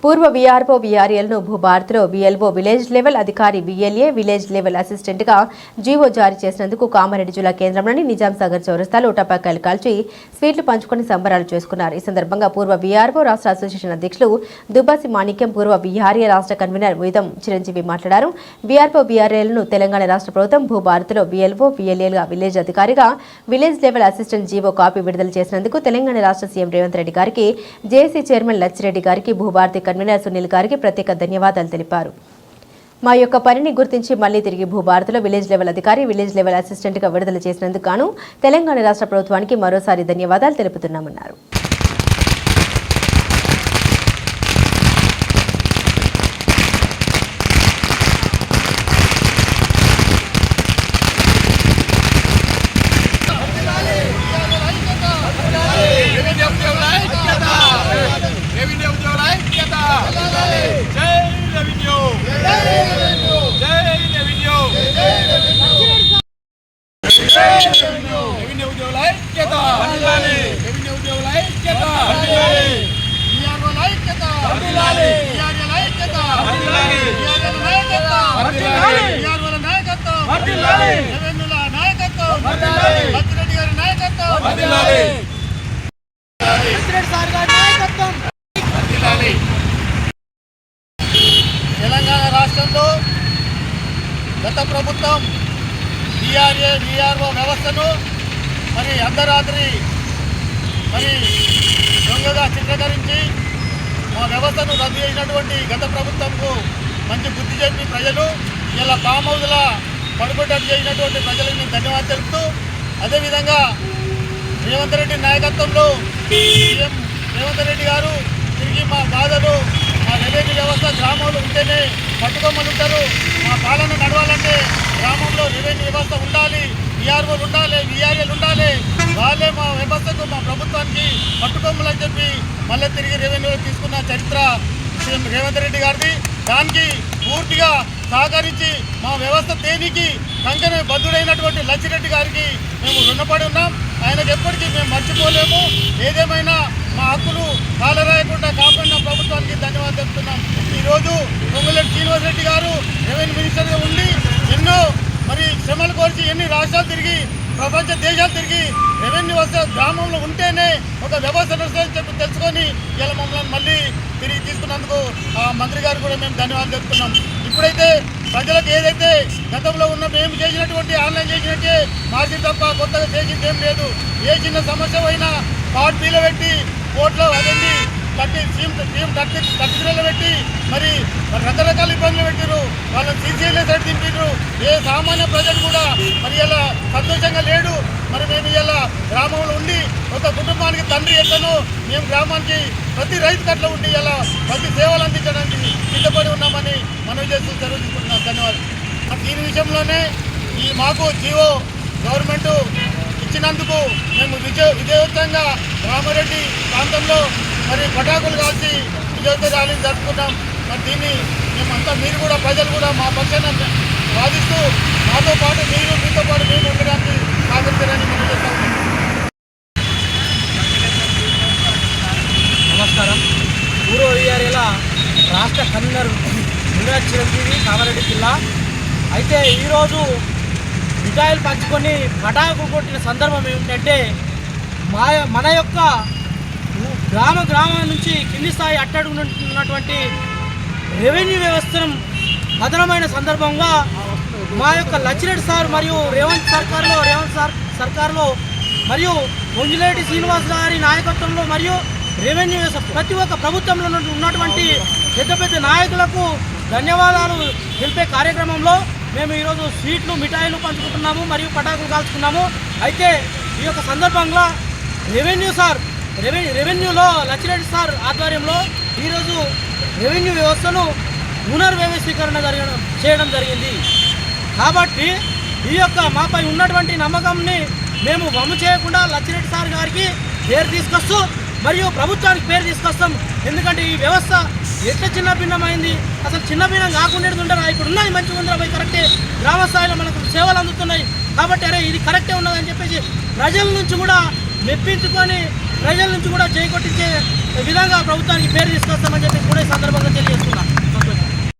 పూర్వ VRO వీఆర్ఎల్ను భూభారత్లో వీఎల్ఓ village level అధికారి వీఎల్ఏ village level అసిస్టెంట్గా జీవో జారీ చేసినందుకు కామారెడ్డి జిల్లా కేంద్రంలోని నిజాం సాగర్ చౌరస్తాలో టపాకాయలు కాల్చి స్వీట్లు పంచుకొని సంబరాలు చేసుకున్నారు. ఈ సందర్భంగా పూర్వ వీఆర్ఓ రాష్ట్ర అసోసియేషన్ అధ్యక్షులు దుబాసి మాణిక్యం, పూర్వ వీఆర్ఏ రాష్ట్ర కన్వీనర్ ఉదం చిరంజీవి మాట్లాడారు. వీఆర్ఓ వీఆర్ఎల్ను తెలంగాణ రాష్ట్ర ప్రభుత్వం భూభారత్లో వీఎల్ఓ వీఎల్ఏగా విలేజ్ అధికారిగా village level assistant GO copy విడుదల చేసినందుకు తెలంగాణ రాష్ట్ర సీఎం రేవంత్ రెడ్డి గారికి, జేఏసీ చైర్మన్ లచ్చిరెడ్డి గారికి, భూభారతి కన్వీనర్ సునీల్ గారికి ప్రత్యేక ధన్యవాదాలు తెలిపారు. మా యొక్క పనిని గుర్తించి మళ్లీ తిరిగి భూభారత్లో విలేజ్ లెవెల్ అధికారి, విలేజ్ లెవెల్ అసిస్టెంట్గా విడుదల చేసినందుకు గాను తెలంగాణ రాష్ట్ర ప్రభుత్వానికి మరోసారి ధన్యవాదాలు తెలుపుతున్నామన్నారు. తెలంగాణ రాష్ట్రంలో గత ప్రభుత్వం వీఆర్ఏ వీఆర్ఓ వ్యవస్థను అర్ధరాత్రి దొంగగా చిత్రీకరించి మా వ్యవస్థను రద్దు చేసినటువంటి గత ప్రభుత్వంకు మంచి బుద్ధి చెప్పి ప్రజలు ఇలా ఫామ్ హౌస్ల పడుకోవడం చేసినటువంటి ప్రజలకు మేము ధన్యవాదాలు తెలుపుతూ, అదేవిధంగా రేవంత్ రెడ్డి నాయకత్వంలో సీఎం రేవంత్ రెడ్డి గారు తిరిగి మా బాధలు, మా రెవెన్యూ వ్యవస్థ గ్రామంలో ఉంటేనే పట్టుకోమని ఉంటారు. మా పాలన నడవాలంటే గ్రామంలో రెవెన్యూ వ్యవస్థ ఉండాలి, వీఆర్ఓలు ఉండాలి, వీఆర్ఏలు ఉండాలి. వాళ్ళే మా వ్యవస్థకు, మా ప్రభుత్వానికి పట్టుకోమని చెప్పి మళ్ళీ తిరిగి రెవెన్యూలో తీసుకున్న చరిత్ర సీఎం రేవంత్ రెడ్డి గారిది. దానికి పూర్తిగా సహకరించి మా వ్యవస్థ తేనికి కంకణ బద్దుడైనటువంటి లచ్చిరెడ్డి గారికి మేము రుణపడి ఉన్నాం. ఆయనకు ఎప్పటికీ మేము మర్చిపోలేము. ఏదేమైనా మా హక్కులు కాలరాయకుండా కాపాడిన ప్రభుత్వానికి ధన్యవాదాలు చెప్తున్నాం. ఈరోజు పొంగులేటి శ్రీనివాసరెడ్డి గారు రెవెన్యూ మినిస్టర్గా ఉండి ఎన్నో శ్రమలు కోర్చి ఎన్ని రాష్ట్రాలు తిరిగి, ప్రపంచ దేశాలు తిరిగి రెవెన్యూ వ్యవస్థ గ్రామంలో ఉంటేనే ఒక వ్యవస్థ నడుస్తుందని చెప్పి తెలుసుకొని ఇలా మమ్మల్ని మళ్ళీ తిరిగి తీసుకున్నందుకు ఆ మంత్రి గారు కూడా మేము ధన్యవాదాలు చెప్తున్నాం. ఇప్పుడైతే ప్రజలకు ఏదైతే గతంలో ఉన్న మేము చేసినటువంటి ఆన్లైన్ చేసినట్టే మార్చి తప్ప కొత్తగా చేసింది ఏం లేదు. ఏ చిన్న సమస్య అయినా పార్ట్ బీలో పెట్టి కోర్టులో అదండి 33లో పెట్టి రకరకాల ఇబ్బందులు పెట్టారు. వాళ్ళని సీసీఎల్ఏ సైడ్ దింపారు. ఏ సామాన్య ప్రజలు కూడా ఇలా సంతోషంగా లేడు. మేము ఇలా గ్రామంలో ఉండి ఒక కుటుంబానికి తండ్రి ఎట్లనో మేము గ్రామానికి ప్రతి రైతు కట్ల ఉండి ఇలా ప్రతి సేవలు అందించడానికి సిద్ధపడి ఉన్నామని మనవి చేస్తూ సెలవు తీసుకుంటున్నాం. ధన్యవాదాలు. దీని విషయంలోనే మాకు జీవో గవర్నమెంట్ ఇచ్చినందుకు మేము విజయవంతంగా రామారెడ్డి ప్రాంతంలో పటాకులు కాల్చి విజయోత్సవ ర్యాలీని జరుపుకున్నాం. దీన్ని మేమంతా మీరు కూడా ప్రజలు కూడా మా పక్షాన వాదిస్తూ మాతో పాటు మీతో పాటు మేము ఉండడానికి సహకరించాలని మనం చేస్తాం. నమస్కారం. పూర్వ వీఆర్ఏల రాష్ట్ర కన్వీనర్ నిజాం చిరంజీవి, కామారెడ్డి జిల్లా. అయితే ఈరోజు మిఠాయిలు పంచుకొని పటాకులు కొట్టిన సందర్భం ఏమిటంటే మన యొక్క గ్రామం నుంచి కింది స్థాయి అట్టడుగున్నటువంటి రెవెన్యూ వ్యవస్థను భద్రమైన సందర్భంగా మా యొక్క లచ్చిరెడ్డి సార్ మరియు రేవంత్ సర్కార్లో మరియు పొంగులేటి శ్రీనివాస్ గారి నాయకత్వంలో మరియు రెవెన్యూ వ్యవస్థ ప్రతి ఒక్క ప్రభుత్వంలో ఉన్నటువంటి పెద్ద నాయకులకు ధన్యవాదాలు తెలిపే కార్యక్రమంలో మేము ఈరోజు స్వీట్లు, మిఠాయిలు పంచుకుంటున్నాము మరియు పటాకులు కాల్చుకున్నాము. అయితే ఈ యొక్క సందర్భంగా రెవెన్యూలో లచ్చిరెడ్డి సార్ ఆధ్వర్యంలో ఈరోజు రెవెన్యూ వ్యవస్థను పునర్వ్యవస్థీకరణ చేయడం జరిగింది. కాబట్టి ఈ యొక్క మాపై ఉన్నటువంటి నమ్మకంని మేము వమ్ము చేయకుండా లచ్చిరెడ్డి సార్ గారికి పేరు తీసుకొస్తూ మరియు ప్రభుత్వానికి పేరు తీసుకొస్తాం. ఎందుకంటే ఈ వ్యవస్థ ఎట్లా చిన్న భిన్నమైంది, అసలు చిన్న భిన్నం కాకుండా ఉండరా, ఇప్పుడు ఉన్నది మంచిగా ఉందిరా పోయి కరెక్టే, గ్రామ స్థాయిలో మనకు సేవలు అందుతున్నాయి కాబట్టి ఇది కరెక్టే ఉన్నదని చెప్పేసి ప్రజల నుంచి కూడా మెప్పించుకొని ప్రజల నుంచి కూడా చేకొట్టించే విధంగా ప్రభుత్వానికి పేరు తీసుకొస్తామని చెప్పి కూడా